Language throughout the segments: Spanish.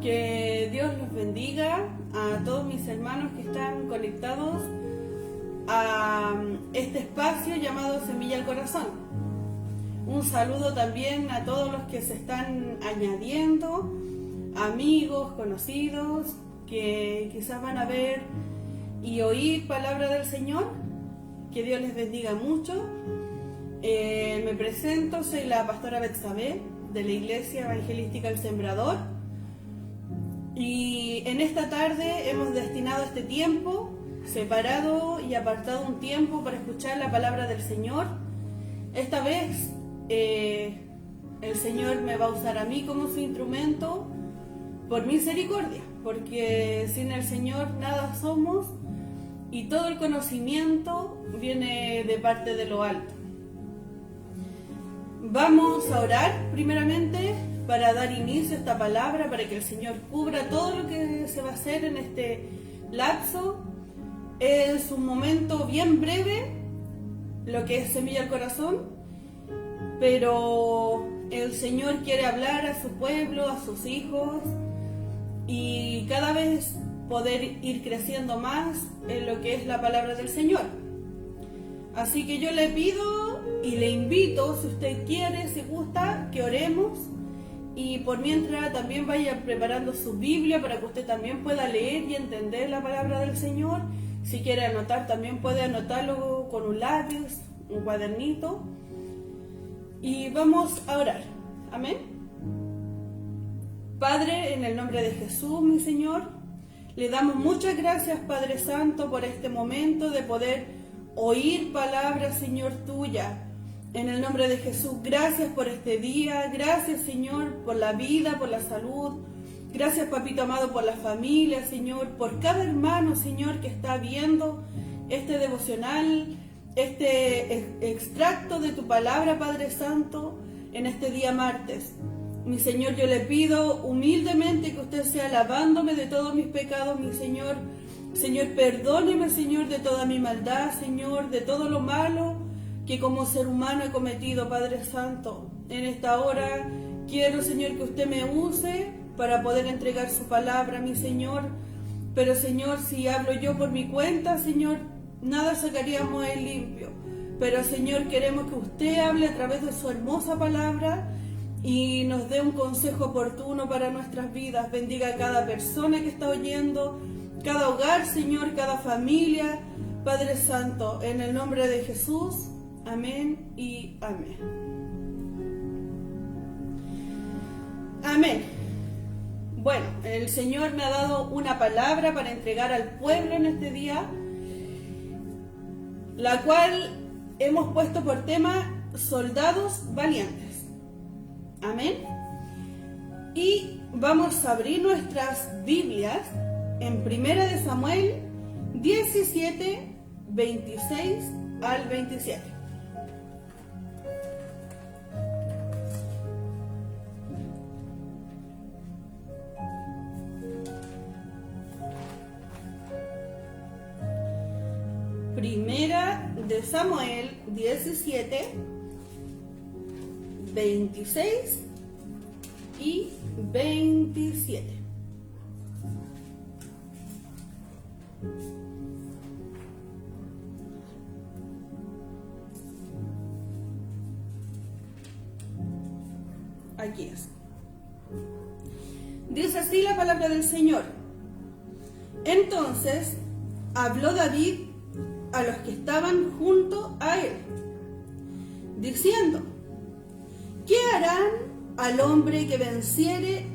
Que Dios los bendiga a todos mis hermanos que están conectados a este espacio llamado Semilla al Corazón. Un saludo también a todos los que se están añadiendo, amigos, conocidos, que quizás van a ver y oír palabra del Señor. Que Dios les bendiga mucho. Me presento, soy la pastora Betsabé de la Iglesia Evangelística El Sembrador. Y en esta tarde hemos destinado este tiempo, separado y apartado un tiempo para escuchar la palabra del Señor. Esta vez el Señor me va a usar a mí como su instrumento por misericordia, porque sin el Señor nada somos y todo el conocimiento viene de parte de lo alto. Vamos a orar primeramente para dar inicio a esta palabra, para que el Señor cubra todo lo que se va a hacer en este lapso. Es un momento bien breve, lo que es Semilla al Corazón, pero el Señor quiere hablar a su pueblo, a sus hijos, y cada vez poder ir creciendo más en lo que es la palabra del Señor. Así que yo le pido y le invito, si usted quiere, si gusta, que oremos. Y por mientras también vaya preparando su Biblia para que usted también pueda leer y entender la palabra del Señor. Si quiere anotar, también puede anotarlo con un lápiz, un cuadernito. Y vamos a orar. Amén. Padre, en el nombre de Jesús, mi Señor, le damos muchas gracias, Padre Santo, por este momento de poder oír palabras, Señor, tuya. En el nombre de Jesús, gracias por este día, gracias, Señor, por la vida, por la salud. Gracias, Papito amado, por la familia, Señor, por cada hermano, Señor, que está viendo este devocional, este extracto de tu palabra, Padre Santo, en este día martes. Mi Señor, yo le pido humildemente que usted sea lavándome de todos mis pecados, mi Señor. Señor, perdóneme, Señor, de toda mi maldad, Señor, de todo lo malo que como ser humano he cometido, Padre Santo. En esta hora quiero, Señor, que usted me use para poder entregar su palabra, mi Señor. Pero, Señor, si hablo yo por mi cuenta, Señor, nada sacaríamos en limpio. Pero, Señor, queremos que usted hable a través de su hermosa palabra y nos dé un consejo oportuno para nuestras vidas. Bendiga a cada persona que está oyendo, cada hogar, Señor, cada familia, Padre Santo, en el nombre de Jesús. Amén y amén. Amén. Bueno, el Señor me ha dado una palabra para entregar al pueblo en este día, la cual hemos puesto por tema soldados valientes. Amén. Y vamos a abrir nuestras Biblias en 1 de Samuel 17, 26 al 27. Primera de Samuel 17, 26 y 27. Aquí es. Dice así la palabra del Señor. Entonces habló David a los que estaban junto a él, diciendo: ¿qué harán al hombre que venciere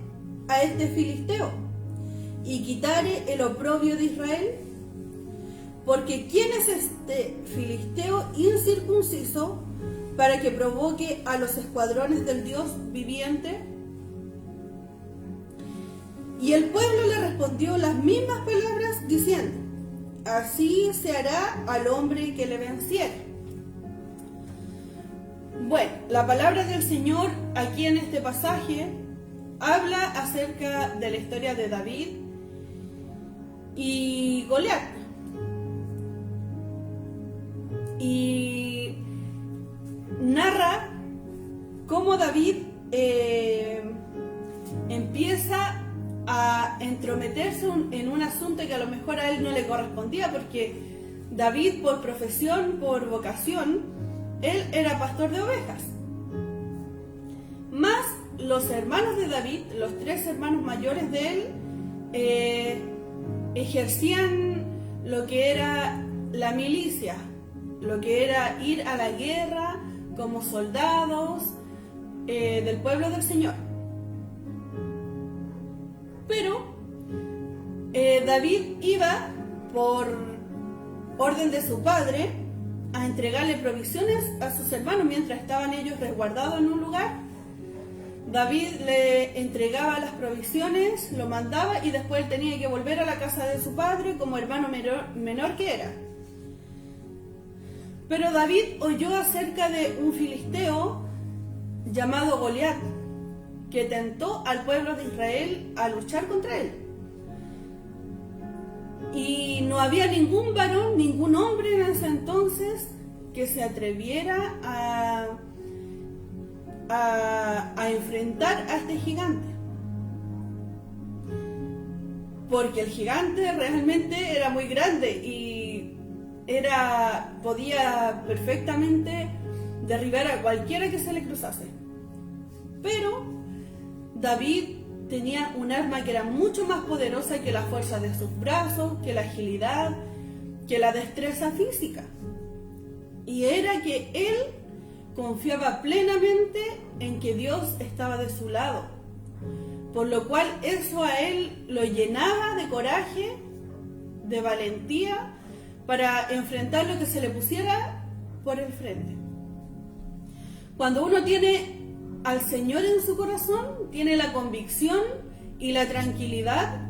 a este filisteo y quitare el oprobio de Israel? Porque ¿quién es este filisteo incircunciso para que provoque a los escuadrones del Dios viviente? Y el pueblo le respondió las mismas palabras, diciendo: así se hará al hombre que le venciere. Bueno, la palabra del Señor aquí en este pasaje habla acerca de la historia de David y Goliat. Y narra cómo David empieza a entrometerse en un asunto que a lo mejor a él no le correspondía, porque David, por profesión, por vocación, él era pastor de ovejas. Más los hermanos de David, los 3 hermanos mayores de él, ejercían lo que era la milicia, lo que era ir a la guerra como soldados del pueblo del Señor. Pero David iba por orden de su padre a entregarle provisiones a sus hermanos mientras estaban ellos resguardados en un lugar. David le entregaba las provisiones, lo mandaba y después él tenía que volver a la casa de su padre como hermano menor que era. Pero David oyó acerca de un filisteo llamado Goliat, que tentó al pueblo de Israel a luchar contra él. Y no había ningún varón, ningún hombre en ese entonces que se atreviera a enfrentar a este gigante. Porque el gigante realmente era muy grande y podía perfectamente derribar a cualquiera que se le cruzase. Pero David tenía un arma que era mucho más poderosa que la fuerza de sus brazos, que la agilidad, que la destreza física. Y era que él confiaba plenamente en que Dios estaba de su lado, por lo cual eso a él lo llenaba de coraje, de valentía, para enfrentar lo que se le pusiera por el frente. Cuando uno tiene al Señor en su corazón, tiene la convicción y la tranquilidad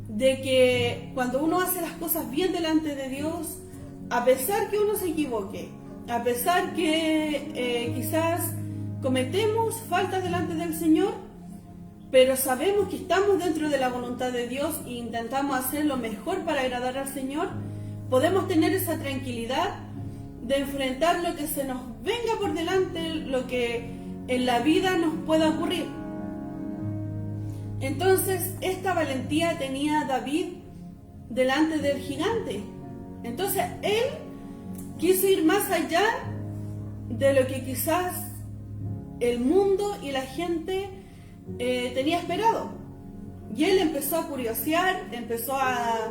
de que cuando uno hace las cosas bien delante de Dios, a pesar que uno se equivoque, a pesar que quizás cometemos faltas delante del Señor, pero sabemos que estamos dentro de la voluntad de Dios e intentamos hacer lo mejor para agradar al Señor, podemos tener esa tranquilidad de enfrentar lo que se nos venga por delante, lo que en la vida nos pueda ocurrir. Entonces, esta valentía tenía David delante del gigante. Entonces, él quiso ir más allá de lo que quizás el mundo y la gente tenía esperado. Y él empezó a curiosear, empezó a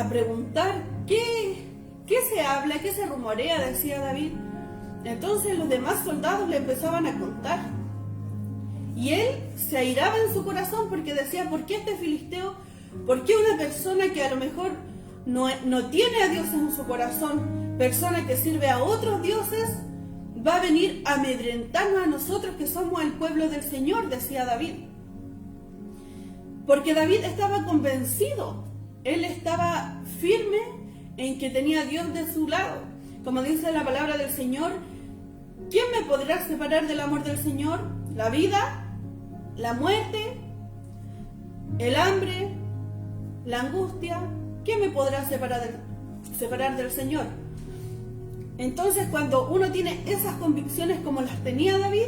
preguntar qué se habla, qué se rumorea, decía David. Entonces los demás soldados le empezaban a contar. Y él se airaba en su corazón porque decía, ¿por qué este filisteo? ¿Por qué una persona que a lo mejor no tiene a Dios en su corazón, persona que sirve a otros dioses, va a venir a amedrentarnos a nosotros que somos el pueblo del Señor? Decía David. Porque David estaba convencido, él estaba firme en que tenía a Dios de su lado. Como dice la palabra del Señor, ¿quién me podrá separar del amor del Señor? ¿La vida? ¿La muerte? ¿El hambre? ¿La angustia? ¿Quién me podrá separar del Señor? Entonces, cuando uno tiene esas convicciones como las tenía David,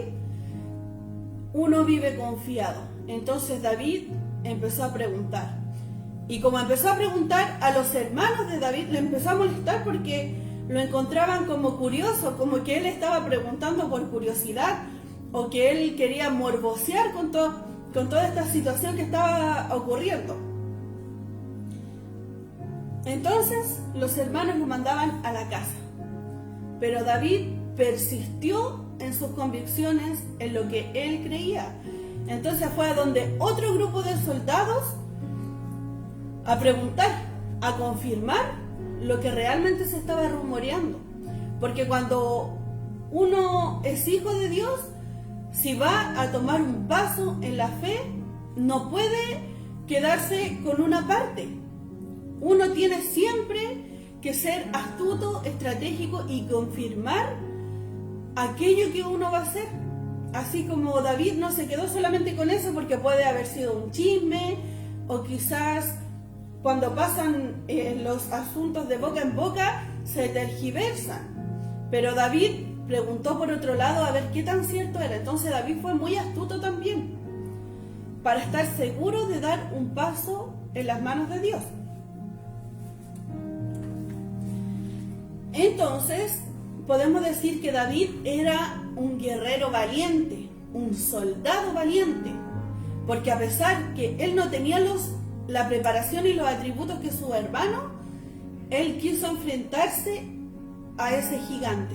uno vive confiado. Entonces David empezó a preguntar. Y como empezó a preguntar, a los hermanos de David le empezó a molestar porque lo encontraban como curioso, como que él estaba preguntando por curiosidad o que él quería morbosear con toda esta situación que estaba ocurriendo. Entonces los hermanos lo mandaban a la casa, pero David persistió en sus convicciones, en lo que él creía. Entonces fue a donde otro grupo de soldados a preguntar, a confirmar lo que realmente se estaba rumoreando. Porque cuando uno es hijo de Dios, si va a tomar un paso en la fe, no puede quedarse con una parte. Uno tiene siempre que ser astuto, estratégico y confirmar aquello que uno va a hacer. Así como David no se quedó solamente con eso porque puede haber sido un chisme o quizás cuando pasan los asuntos de boca en boca se tergiversan. Pero David preguntó por otro lado a ver qué tan cierto era. Entonces David fue muy astuto también para estar seguro de dar un paso en las manos de Dios. Entonces, podemos decir que David era un guerrero valiente, un soldado valiente, porque a pesar que él no tenía la preparación y los atributos que su hermano, él quiso enfrentarse a ese gigante,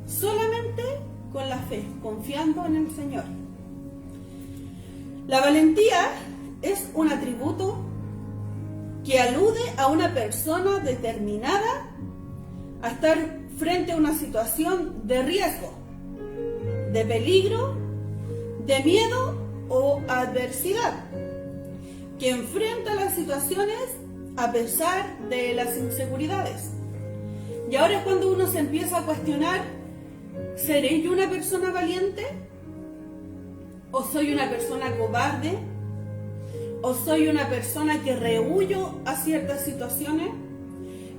solamente con la fe, confiando en el Señor. La valentía es un atributo que alude a una persona determinada a estar frente a una situación de riesgo, de peligro, de miedo o adversidad, que enfrenta las situaciones a pesar de las inseguridades. Y ahora es cuando uno se empieza a cuestionar: ¿seré yo una persona valiente? ¿O soy una persona cobarde? ¿O soy una persona que rehuyo a ciertas situaciones?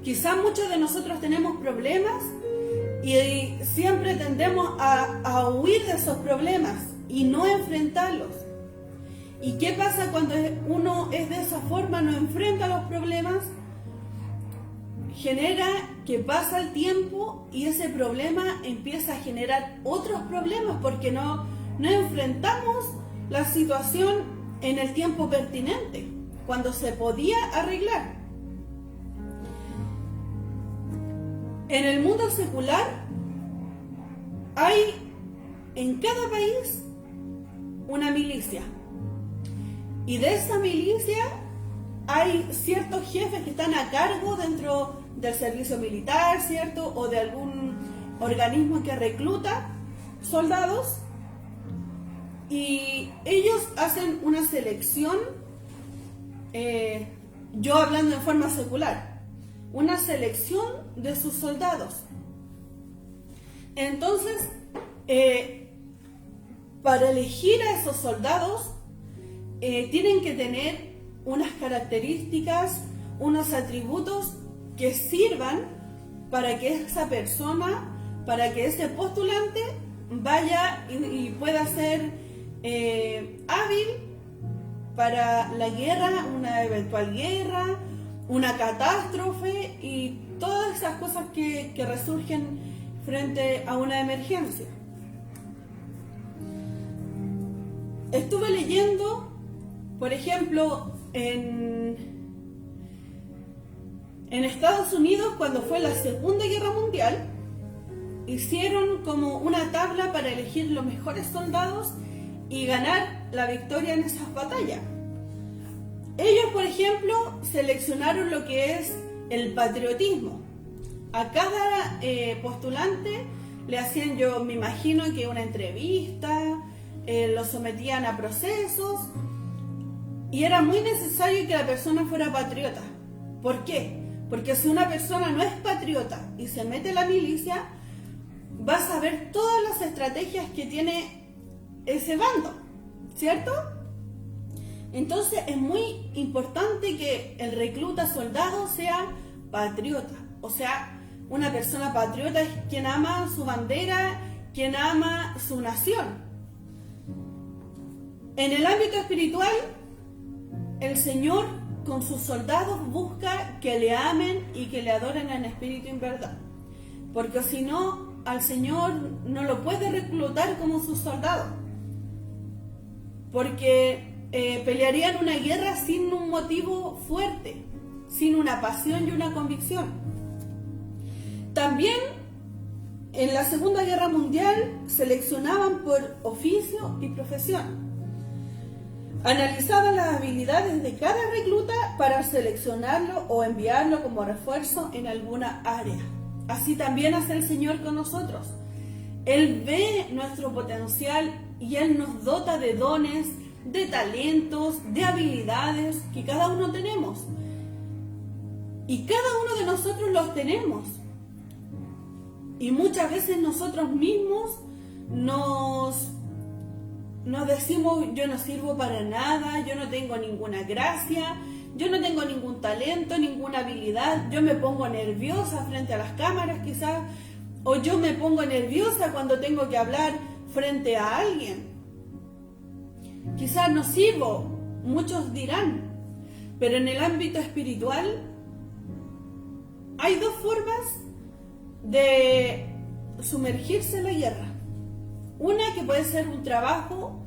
Quizás muchos de nosotros tenemos problemas y siempre tendemos a huir de esos problemas y no enfrentarlos. ¿Y qué pasa cuando uno es de esa forma, no enfrenta los problemas? Genera que pasa el tiempo y ese problema empieza a generar otros problemas porque no enfrentamos la situación en el tiempo pertinente, cuando se podía arreglar. En el mundo secular hay en cada país una milicia, y de esa milicia hay ciertos jefes que están a cargo dentro del servicio militar, ¿cierto? O de algún organismo que recluta soldados, y ellos hacen una selección, yo hablando en forma secular, una selección de sus soldados. Entonces, para elegir a esos soldados, tienen que tener unas características, unos atributos que sirvan para que esa persona, para que ese postulante vaya y pueda ser hábil para la guerra, una eventual guerra, una catástrofe y todas esas cosas que resurgen frente a una emergencia. Estuve leyendo, por ejemplo, en Estados Unidos, cuando fue la Segunda Guerra Mundial, hicieron como una tabla para elegir los mejores soldados y ganar la victoria en esas batallas. Ellos, por ejemplo, seleccionaron lo que es el patriotismo. A cada postulante le hacían, yo me imagino que una entrevista, lo sometían a procesos, y era muy necesario que la persona fuera patriota. ¿Por qué? Porque si una persona no es patriota y se mete en la milicia, va a saber todas las estrategias que tiene ese bando, ¿cierto? Entonces es muy importante que el recluta soldado sea patriota. O sea, una persona patriota es quien ama su bandera, quien ama su nación. En el ámbito espiritual, el Señor con sus soldados busca que le amen y que le adoren en espíritu y en verdad. Porque si no, al Señor no lo puede reclutar como sus soldados. Porque pelearían una guerra sin un motivo fuerte, sin una pasión y una convicción. También en la Segunda Guerra Mundial seleccionaban por oficio y profesión. Analizaban las habilidades de cada recluta para seleccionarlo o enviarlo como refuerzo en alguna área. Así también hace el Señor con nosotros. Él ve nuestro potencial y Él nos dota de dones, de talentos, de habilidades que cada uno tenemos. Y cada uno de nosotros los tenemos. Y muchas veces nosotros mismos nos decimos: yo no sirvo para nada, yo no tengo ninguna gracia, yo no tengo ningún talento, ninguna habilidad, yo me pongo nerviosa frente a las cámaras quizás, o yo me pongo nerviosa cuando tengo que hablar frente a alguien. quizás no sirvo, muchos dirán, pero en el ámbito espiritual hay dos formas de sumergirse en la guerra. Una que puede ser un trabajo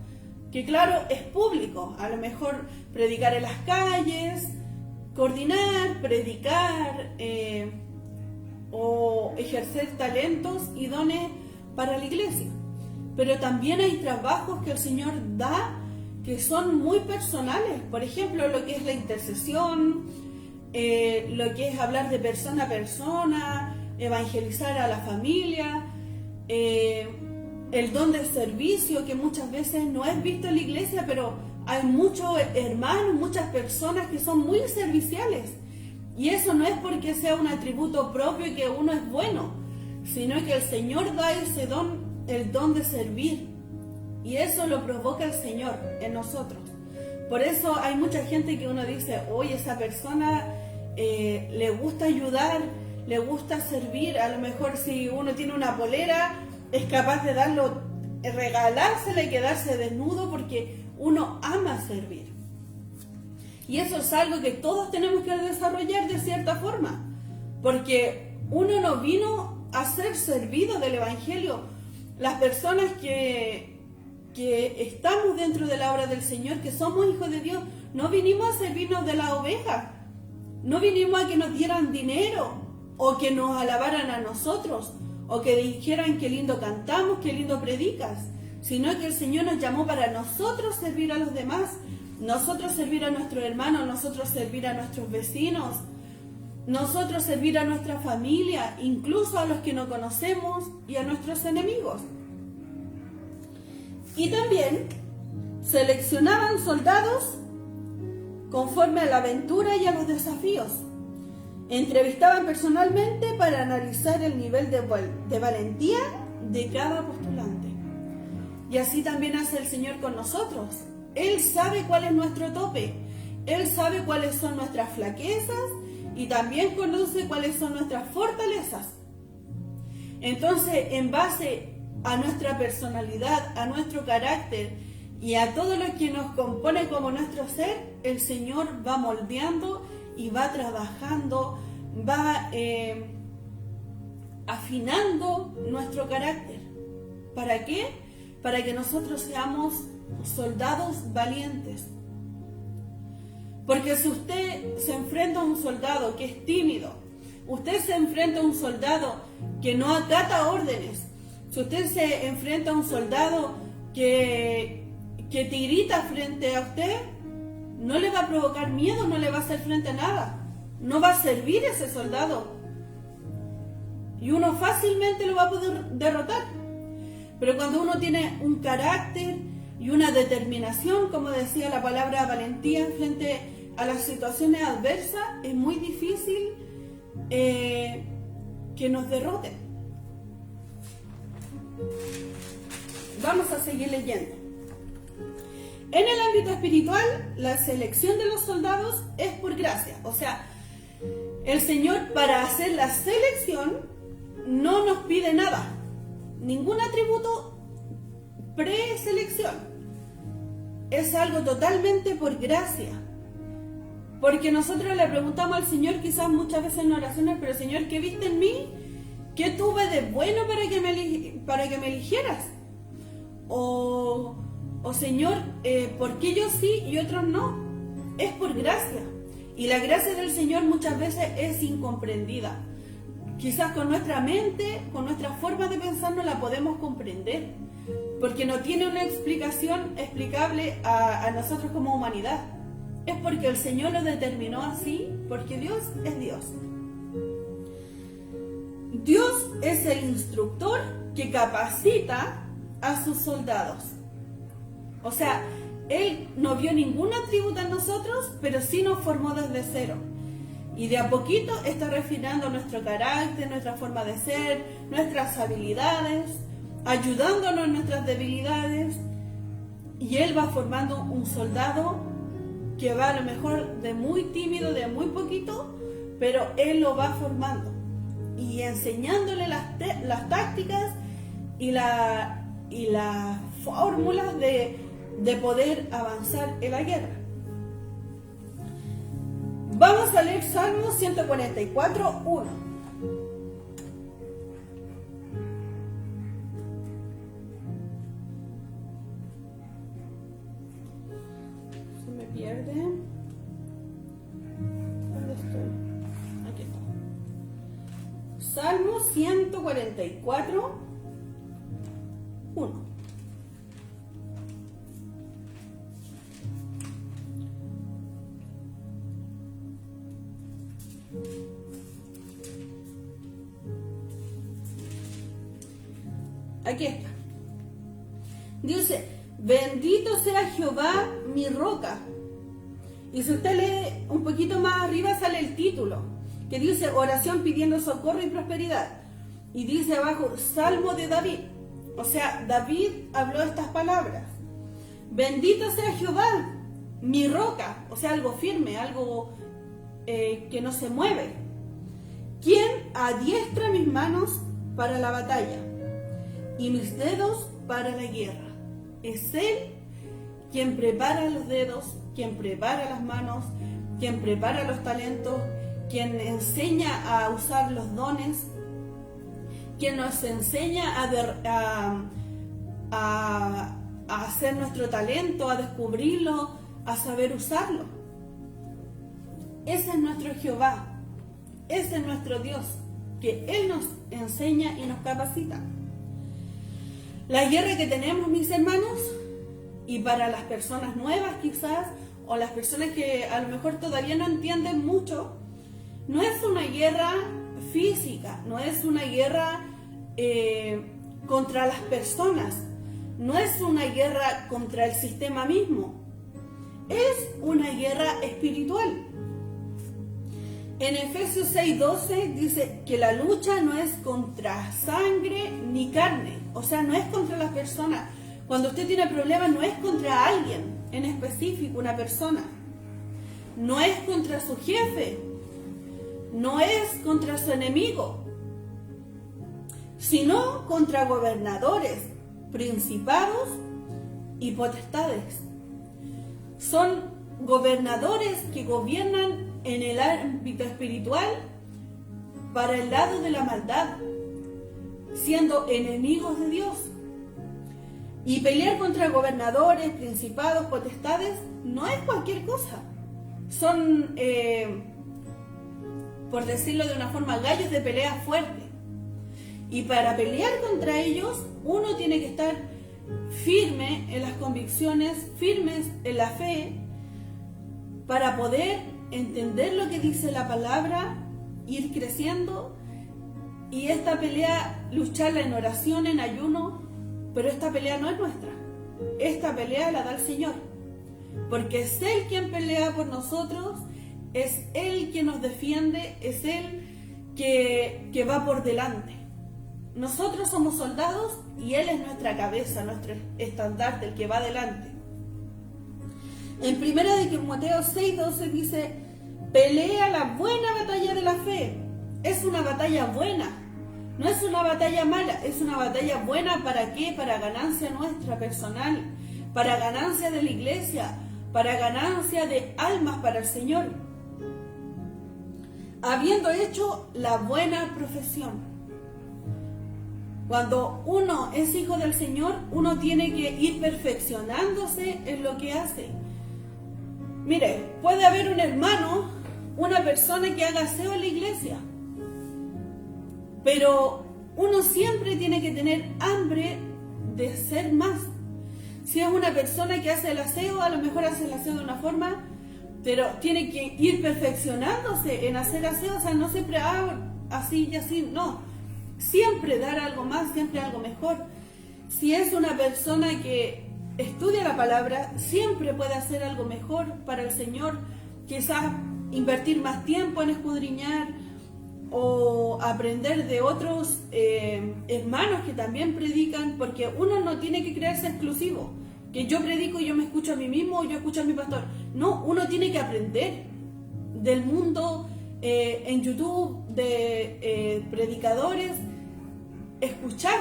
que claro es público, a lo mejor predicar en las calles, coordinar, predicar o ejercer talentos y dones para la iglesia. Pero también hay trabajos que el Señor da que son muy personales, por ejemplo lo que es la intercesión, lo que es hablar de persona a persona, evangelizar a la familia, el don de servicio que muchas veces no es visto en la iglesia, pero hay muchos hermanos, muchas personas que son muy serviciales, y eso no es porque sea un atributo propio y que uno es bueno, sino que el Señor da ese don, el don de servir, y eso lo provoca el Señor en nosotros. Por eso hay mucha gente que uno dice, oye, esa persona le gusta ayudar, le gusta servir. A lo mejor si uno tiene una polera, es capaz de darlo, regalársela y quedarse desnudo porque uno ama servir. Y eso es algo que todos tenemos que desarrollar de cierta forma, porque uno no vino a ser servido del Evangelio. Las personas que estamos dentro de la obra del Señor, que somos hijos de Dios, no vinimos a servirnos de la oveja, no vinimos a que nos dieran dinero o que nos alabaran a nosotros o que dijeran qué lindo cantamos, qué lindo predicas, sino que el Señor nos llamó para nosotros servir a los demás, nosotros servir a nuestros hermanos, nosotros servir a nuestros vecinos, nosotros servir a nuestra familia, incluso a los que no conocemos y a nuestros enemigos. Y también seleccionaban soldados conforme a la aventura y a los desafíos. Entrevistaban personalmente para analizar el nivel de valentía de cada postulante. Y así también hace el Señor con nosotros. Él sabe cuál es nuestro tope, Él sabe cuáles son nuestras flaquezas y también conoce cuáles son nuestras fortalezas. Entonces, en base a nuestra personalidad, a nuestro carácter y a todo lo que nos compone como nuestro ser, el Señor va moldeando y va trabajando, va afinando nuestro carácter. ¿Para qué? Para que nosotros seamos soldados valientes. Porque si usted se enfrenta a un soldado que es tímido, usted se enfrenta a un soldado que no acata órdenes, si usted se enfrenta a un soldado que te grita frente a usted, no le va a provocar miedo, no le va a hacer frente a nada, no va a servir ese soldado y uno fácilmente lo va a poder derrotar. Pero cuando uno tiene un carácter y una determinación, como decía la palabra valentía, frente a las situaciones adversas, es muy difícil que nos derroten. Vamos a seguir leyendo. En el ámbito espiritual, la selección de los soldados es por gracia. O sea, el Señor, para hacer la selección, no nos pide nada, ningún atributo preselección. Es algo totalmente por gracia. Porque nosotros le preguntamos al Señor, quizás muchas veces en oraciones, pero Señor, ¿qué viste en mí? ¿Qué tuve de bueno para que me eligieras? O Señor, ¿por qué yo sí y otros no? Es por gracia. Y la gracia del Señor muchas veces es incomprendida. Quizás con nuestra mente, con nuestra forma de pensar no la podemos comprender, porque no tiene una explicación explicable a nosotros como humanidad. Es porque el Señor lo determinó así, porque Dios es Dios. Dios es el instructor que capacita a sus soldados. O sea, Él no vio ningún atributo en nosotros, pero sí nos formó desde cero. Y de a poquito está refinando nuestro carácter, nuestra forma de ser, nuestras habilidades, ayudándonos en nuestras debilidades. Y Él va formando un soldado que va a lo mejor de muy tímido, de muy poquito, pero Él lo va formando y enseñándole las tácticas y las fórmulas de de poder avanzar en la guerra. Vamos a leer Salmo 144, 1. Se me pierde. ¿Dónde estoy? Aquí está. Salmo 144, 1. Aquí está. Dice, bendito sea Jehová mi roca. Y si usted lee un poquito más arriba sale el título, que dice oración pidiendo socorro y prosperidad. Y dice abajo, Salmo de David. O sea, David habló estas palabras. Bendito sea Jehová, mi roca. O sea, algo firme, algo que no se mueve. Quien adiestra mis manos para la batalla y mis dedos para la guerra. Es Él quien prepara los dedos, quien prepara las manos, quien prepara los talentos, quien enseña a usar los dones, quien nos enseña a hacer nuestro talento, a descubrirlo, a saber usarlo. Ese es nuestro Jehová, ese es nuestro Dios, que Él nos enseña y nos capacita. La guerra que tenemos, mis hermanos, y para las personas nuevas quizás, o las personas que a lo mejor todavía no entienden mucho, no es una guerra física, no es una guerra contra las personas, no es una guerra contra el sistema mismo, es una guerra espiritual. En Efesios 6:12 dice que la lucha no es contra sangre ni carne, o sea, no es contra las personas. Cuando usted tiene problemas no es contra alguien en específico, una persona. No es contra su jefe, no es contra su enemigo, sino contra gobernadores, principados y potestades. Son gobernadores que gobiernan en el ámbito espiritual para el lado de la maldad, siendo enemigos de Dios. Y pelear contra gobernadores, principados, potestades no es cualquier cosa. Son, por decirlo de una forma, gallos de pelea fuerte. Y para pelear contra ellos, uno tiene que estar firme en las convicciones, firmes en la fe, para poder entender lo que dice la palabra, ir creciendo, y esta pelea lucharla en oración, en ayuno. Pero esta pelea no es nuestra, esta pelea la da el Señor, porque es Él quien pelea por nosotros, es Él quien nos defiende, es Él que va por delante. Nosotros somos soldados y Él es nuestra cabeza, nuestro estandarte, el que va adelante. En 1 de Timoteo 6:12 dice, pelea la buena batalla de la fe. Es una batalla buena. No es una batalla mala, es una batalla buena. ¿Para qué? Para ganancia nuestra personal, para ganancia de la iglesia, para ganancia de almas para el Señor. Habiendo hecho la buena profesión. Cuando uno es hijo del Señor, uno tiene que ir perfeccionándose en lo que hace. Mire, puede haber un hermano, una persona que haga aseo en la iglesia, pero uno siempre tiene que tener hambre de ser más. Si es una persona que hace el aseo, a lo mejor hace el aseo de una forma, pero tiene que ir perfeccionándose en hacer aseo. O sea, no siempre así y así, no. Siempre dar algo más, siempre algo mejor. Si es una persona que estudia la palabra, siempre puede hacer algo mejor para el Señor. Quizás invertir más tiempo en escudriñar, o aprender de otros hermanos que también predican, porque uno no tiene que creerse exclusivo, que yo predico y yo me escucho a mí mismo o yo escucho a mi pastor. No, uno tiene que aprender del mundo en YouTube, de predicadores, escuchar,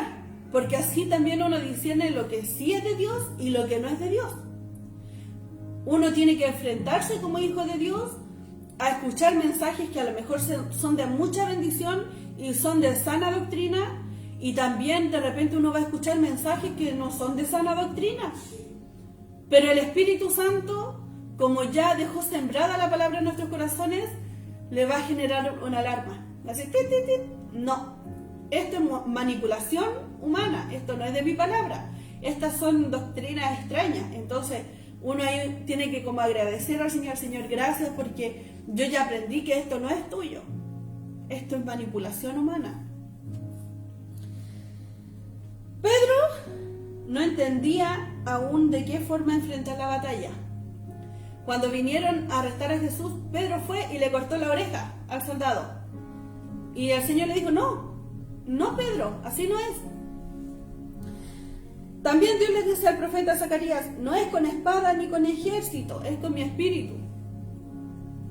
porque así también uno discierne lo que sí es de Dios y lo que no es de Dios. Uno tiene que enfrentarse como hijo de Dios a escuchar mensajes que a lo mejor son de mucha bendición y son de sana doctrina, y también de repente uno va a escuchar mensajes que no son de sana doctrina. Pero el Espíritu Santo, como ya dejó sembrada la palabra en nuestros corazones, le va a generar una alarma. Va a decir, tit, tit, tit. No, esto es manipulación humana, esto no es de mi palabra, estas son doctrinas extrañas. Entonces uno ahí tiene que como agradecer al Señor, gracias porque yo ya aprendí que esto no es tuyo, esto es manipulación humana. Pedro no entendía aún de qué forma enfrentar la batalla. Cuando vinieron a arrestar a Jesús, Pedro fue y le cortó la oreja al soldado. Y el Señor le dijo, no Pedro, así no es. También Dios le dice al profeta Zacarías, no es con espada ni con ejército, es con mi espíritu.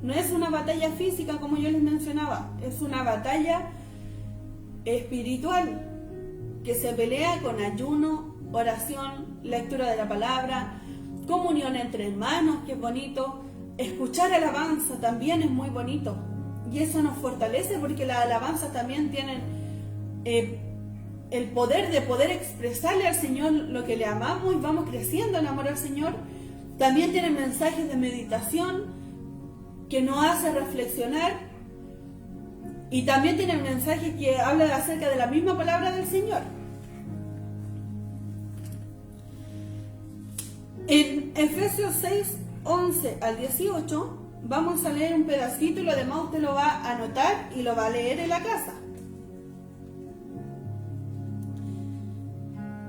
No es una batalla física como yo les mencionaba, es una batalla espiritual que se pelea con ayuno, oración, lectura de la palabra, comunión entre hermanos, que es bonito. Escuchar alabanza también es muy bonito. Y eso nos fortalece porque las alabanzas también tienen el poder de poder expresarle al Señor lo que le amamos y vamos creciendo en amor al Señor. También tienen mensajes de meditación que nos hace reflexionar. Y también tienen mensajes que hablan acerca de la misma palabra del Señor. En Efesios 6, 11 al 18, vamos a leer un pedacito y lo demás usted lo va a anotar y lo va a leer en la casa.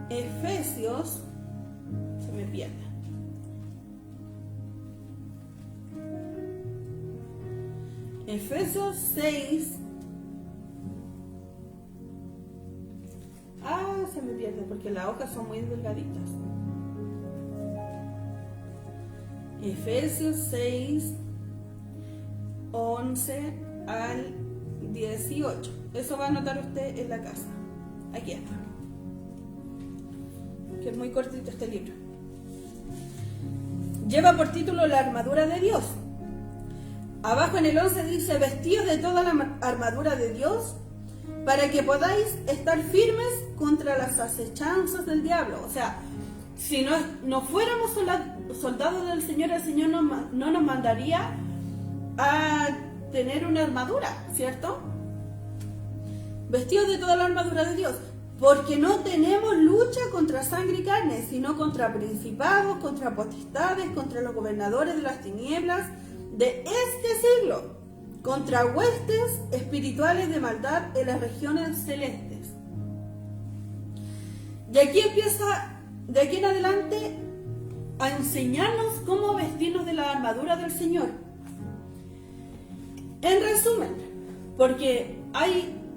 Efesios, se me pierde. Efesios 6. Se me pierde porque las hojas son muy delgaditas. Efesios 6, 11 al 18. Eso va a anotar usted en la casa. Aquí está. Que es muy cortito este libro. Lleva por título La armadura de Dios. Abajo en el 11 dice, vestidos de toda la armadura de Dios, para que podáis estar firmes contra las acechanzas del diablo. O sea, si no fuéramos soldados del Señor, el Señor no nos mandaría a tener una armadura, ¿cierto? Vestidos de toda la armadura de Dios, porque no tenemos lucha contra sangre y carne, sino contra principados, contra potestades, contra los gobernadores de las tinieblas de este siglo, contra huestes espirituales de maldad en las regiones celestes. Y aquí empieza, de aquí en adelante, a enseñarnos cómo vestirnos de la armadura del Señor. En resumen, porque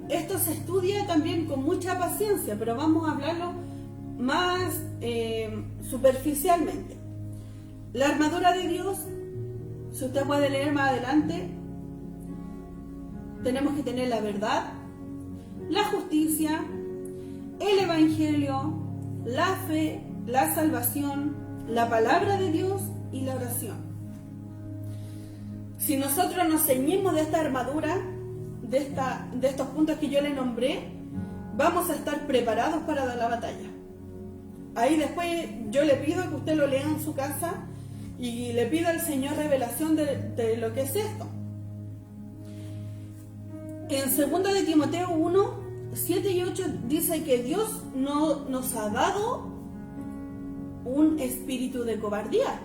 esto se estudia también con mucha paciencia, pero vamos a hablarlo más superficialmente. La armadura de Dios, si usted puede leer más adelante, tenemos que tener la verdad, la justicia, el evangelio, la fe, la salvación, la palabra de Dios y la oración. Si nosotros nos ceñimos de esta armadura, de estos puntos que yo le nombré, vamos a estar preparados para dar la batalla. Ahí después yo le pido que usted lo lea en su casa y le pida al Señor revelación de lo que es esto. En 2 de Timoteo 1, 7 y 8 dice que Dios no nos ha dado un espíritu de cobardía.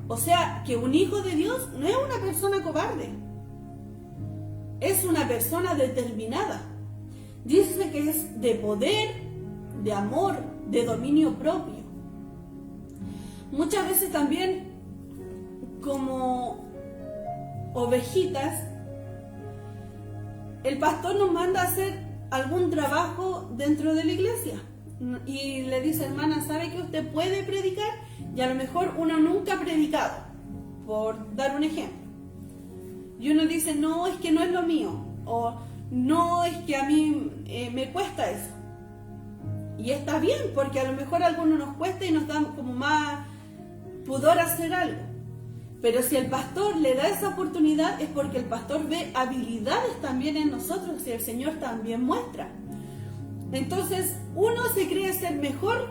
O sea, que un hijo de Dios no es una persona cobarde, es una persona determinada. Dice que es de poder, de amor, de dominio propio. Muchas veces también, como ovejitas, el pastor nos manda a hacer algún trabajo dentro de la iglesia y le dice, hermana, ¿sabe que usted puede predicar? Y a lo mejor uno nunca ha predicado, por dar un ejemplo. Y uno dice, no, es que no es lo mío, o no, es que a mí me cuesta eso. Y está bien, porque a lo mejor a algunos nos cuesta y nos dan como más pudor hacer algo. Pero si el pastor le da esa oportunidad es porque el pastor ve habilidades también en nosotros y el Señor también muestra. Entonces uno se cree ser mejor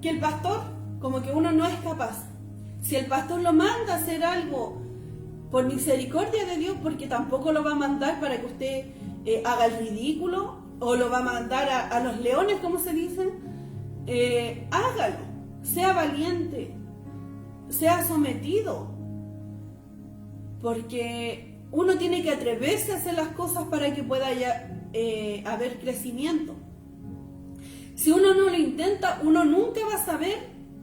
que el pastor, como que uno no es capaz. Si el pastor lo manda a hacer algo por misericordia de Dios, porque tampoco lo va a mandar para que usted haga el ridículo, o lo va a mandar a los leones, como se dicen, hágalo, sea valiente, sea sometido, porque uno tiene que atreverse a hacer las cosas para que pueda haber crecimiento. Si uno no lo intenta, uno nunca va a saber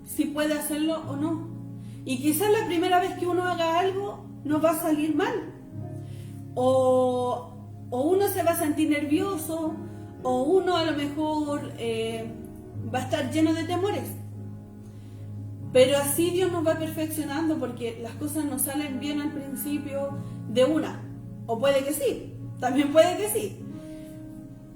si puede hacerlo o no. Y quizás la primera vez que uno haga algo no va a salir mal. O uno se va a sentir nervioso, o uno a lo mejor va a estar lleno de temores. Pero así Dios nos va perfeccionando, porque las cosas no salen bien al principio de una. O puede que sí, también puede que sí.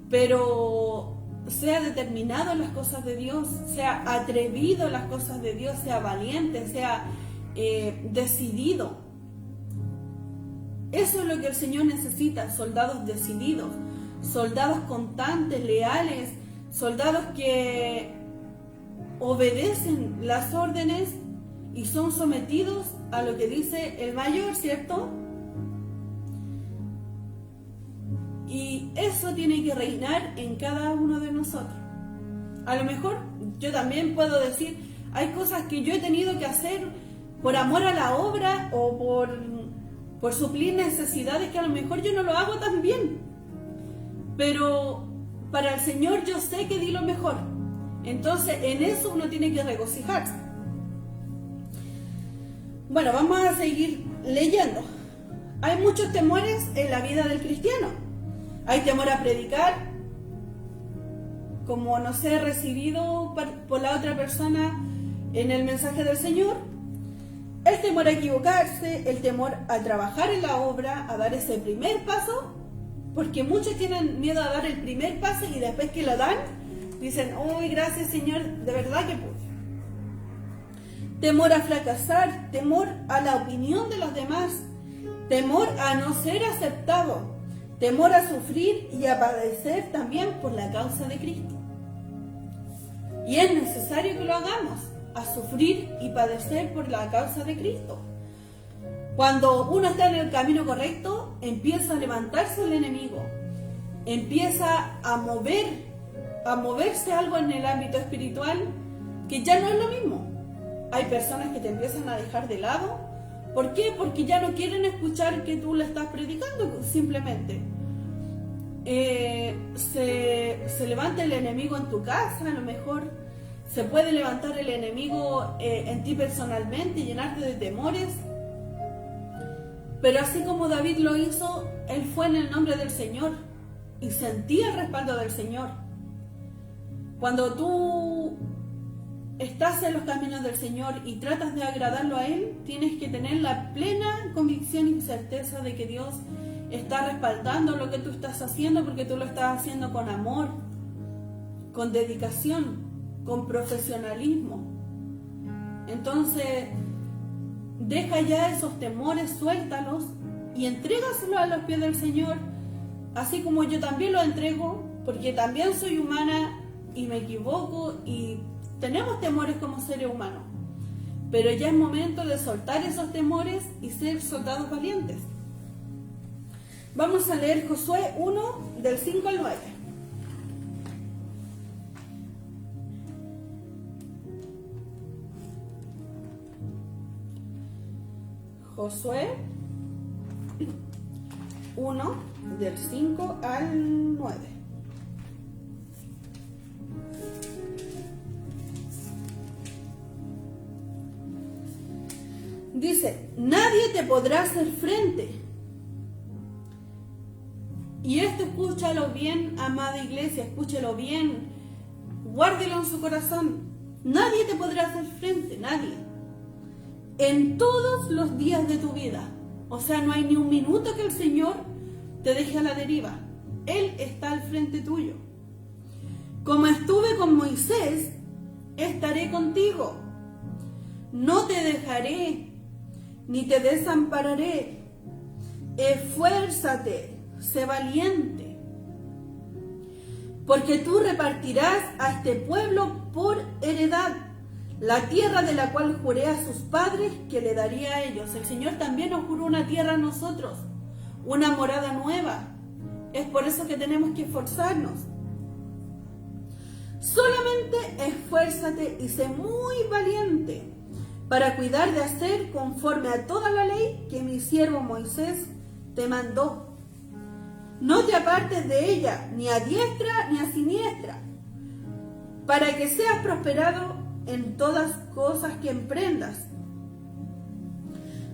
Pero sea determinado en las cosas de Dios, sea atrevido en las cosas de Dios, sea valiente, sea decidido. Eso es lo que el Señor necesita: soldados decididos, soldados constantes, leales, soldados que obedecen las órdenes y son sometidos a lo que dice el mayor, ¿cierto? Y eso tiene que reinar en cada uno de nosotros. A lo mejor yo también puedo decir, hay cosas que yo he tenido que hacer por amor a la obra o por suplir necesidades que a lo mejor yo no lo hago tan bien. Pero para el Señor yo sé que di lo mejor. Entonces en eso uno tiene que regocijarse. Bueno, vamos a seguir leyendo. Hay muchos temores en la vida del cristiano. Hay temor a predicar, como no ser recibido por la otra persona en el mensaje del Señor. El temor a equivocarse, el temor a trabajar en la obra, a dar ese primer paso, porque muchos tienen miedo a dar el primer paso y después que lo dan, dicen, uy, gracias Señor, de verdad que pude. Temor a fracasar, temor a la opinión de los demás, temor a no ser aceptado, temor a sufrir y a padecer también por la causa de Cristo. Y es necesario que lo hagamos, a sufrir y padecer por la causa de Cristo. Cuando uno está en el camino correcto, empieza a levantarse el enemigo, empieza a moverse algo en el ámbito espiritual que ya no es lo mismo. Hay personas que te empiezan a dejar de lado. ¿Por qué? Porque ya no quieren escuchar que tú le estás predicando, simplemente. Se levanta el enemigo en tu casa, a lo mejor se puede levantar el enemigo en ti personalmente y llenarte de temores. Pero así como David lo hizo, él fue en el nombre del Señor y sentía el respaldo del Señor. Cuando tú estás en los caminos del Señor y tratas de agradarlo a Él, tienes que tener la plena convicción y certeza de que Dios está respaldando lo que tú estás haciendo, porque tú lo estás haciendo con amor, con dedicación, con profesionalismo. Entonces, deja ya esos temores, suéltalos y entrégaselos a los pies del Señor, así como yo también lo entrego, porque también soy humana y me equivoco y tenemos temores como seres humanos, pero ya es momento de soltar esos temores y ser soldados valientes. Vamos a leer Josué 1, del 5 al 9. Josué 1, del 5 al 9. Dice, nadie te podrá hacer frente. Y esto escúchalo bien, amada iglesia, escúchalo bien, guárdelo en su corazón. Nadie te podrá hacer frente, nadie. En todos los días de tu vida. O sea, no hay ni un minuto que el Señor te deje a la deriva. Él está al frente tuyo. Como estuve con Moisés, estaré contigo. no te dejaré, ni te desampararé. Esfuérzate, sé valiente, porque tú repartirás a este pueblo por heredad la tierra de la cual juré a sus padres que le daría a ellos. El Señor también nos juró una tierra a nosotros, una morada nueva. Es por eso que tenemos que esforzarnos. Solamente esfuérzate y sé muy valiente para cuidar de hacer conforme a toda la ley que mi siervo Moisés te mandó. No te apartes de ella, ni a diestra ni a siniestra, para que seas prosperado en todas cosas que emprendas.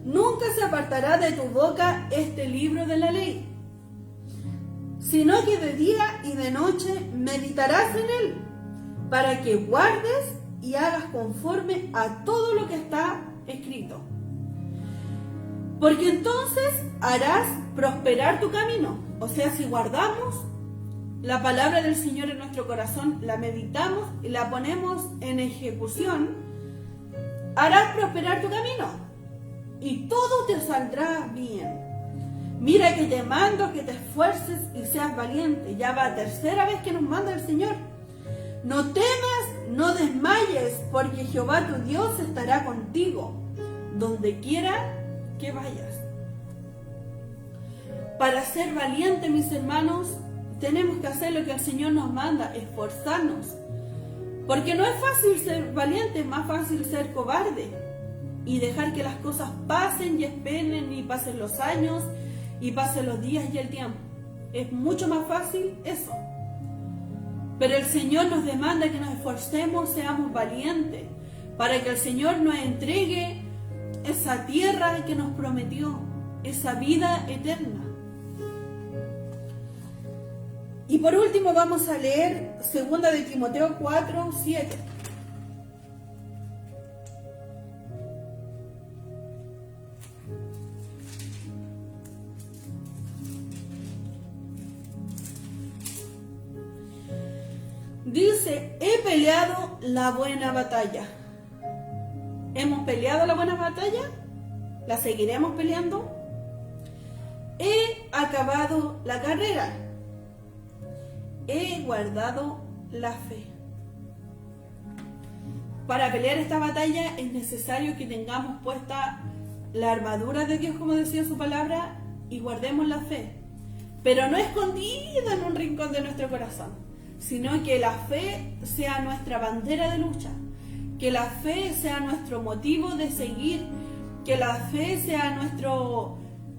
Nunca se apartará de tu boca este libro de la ley, sino que de día y de noche meditarás en él, para que guardes y hagas conforme a todo lo que está escrito. Porque entonces harás prosperar tu camino. O sea, si guardamos la palabra del Señor en nuestro corazón, la meditamos y la ponemos en ejecución, harás prosperar tu camino y todo te saldrá bien. Mira que te mando que te esfuerces y seas valiente. Ya va la tercera vez que nos manda el Señor. No temas, no desmayes, porque Jehová tu Dios estará contigo, donde quiera que vayas. Para ser valientes, mis hermanos, tenemos que hacer lo que el Señor nos manda, esforzarnos. Porque no es fácil ser valiente, es más fácil ser cobarde y dejar que las cosas pasen y esperen y pasen los años y pasen los días y el tiempo. Es mucho más fácil eso. Pero el Señor nos demanda que nos esforcemos, seamos valientes, para que el Señor nos entregue esa tierra que nos prometió, esa vida eterna. Y por último vamos a leer 2 de Timoteo 4:7. Dice, he peleado la buena batalla. ¿Hemos peleado la buena batalla? ¿La seguiremos peleando? He acabado la carrera. He guardado la fe. Para pelear esta batalla es necesario que tengamos puesta la armadura de Dios, como decía su palabra, y guardemos la fe. Pero no escondida en un rincón de nuestro corazón, sino que la fe sea nuestra bandera de lucha, que la fe sea nuestro motivo de seguir, que la fe sea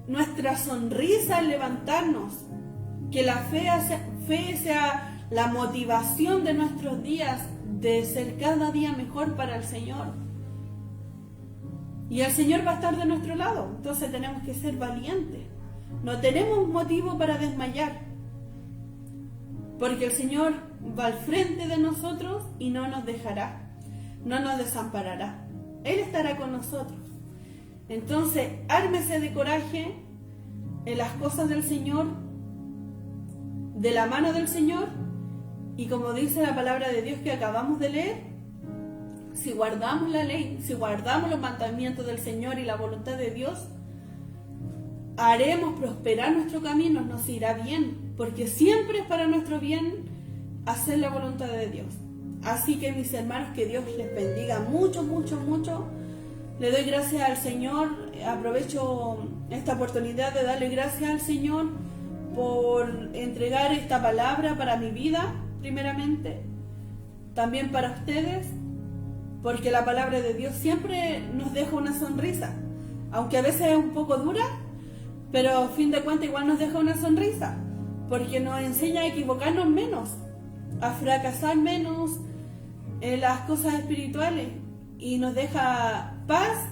nuestra sonrisa al levantarnos, que la fe sea la motivación de nuestros días de ser cada día mejor para el Señor. Y el Señor va a estar de nuestro lado, entonces tenemos que ser valientes. No tenemos motivo para desmayar, porque el Señor va al frente de nosotros y no nos dejará, no nos desamparará. Él estará con nosotros. Entonces, ármese de coraje en las cosas del Señor, de la mano del Señor, y como dice la palabra de Dios que acabamos de leer, si guardamos la ley, si guardamos los mandamientos del Señor y la voluntad de Dios, haremos prosperar nuestro camino, nos irá bien, porque siempre es para nuestro bien hacer la voluntad de Dios. Así que, mis hermanos, que Dios les bendiga mucho, mucho, mucho. Le doy gracias al Señor, aprovecho esta oportunidad de darle gracias al Señor por entregar esta palabra para mi vida, primeramente, también para ustedes, porque la palabra de Dios siempre nos deja una sonrisa, aunque a veces es un poco dura, pero a fin de cuentas igual nos deja una sonrisa, porque nos enseña a equivocarnos menos, a fracasar menos en las cosas espirituales, y nos deja paz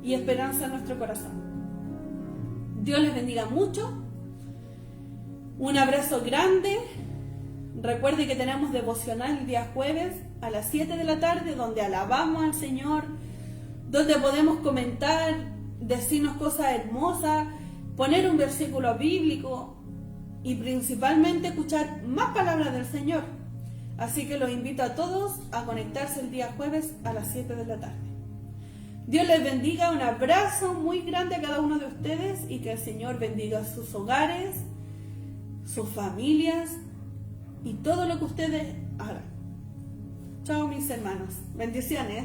y esperanza en nuestro corazón. Dios les bendiga mucho. Un abrazo grande. Recuerde que tenemos devocional el día jueves a las 7 de la tarde, donde alabamos al Señor, donde podemos comentar, decirnos cosas hermosas, poner un versículo bíblico y principalmente escuchar más palabras del Señor. Así que los invito a todos a conectarse el día jueves a las 7 de la tarde. Dios les bendiga, un abrazo muy grande a cada uno de ustedes y que el Señor bendiga sus hogares, sus familias y todo lo que ustedes hagan. Chao mis hermanos, bendiciones.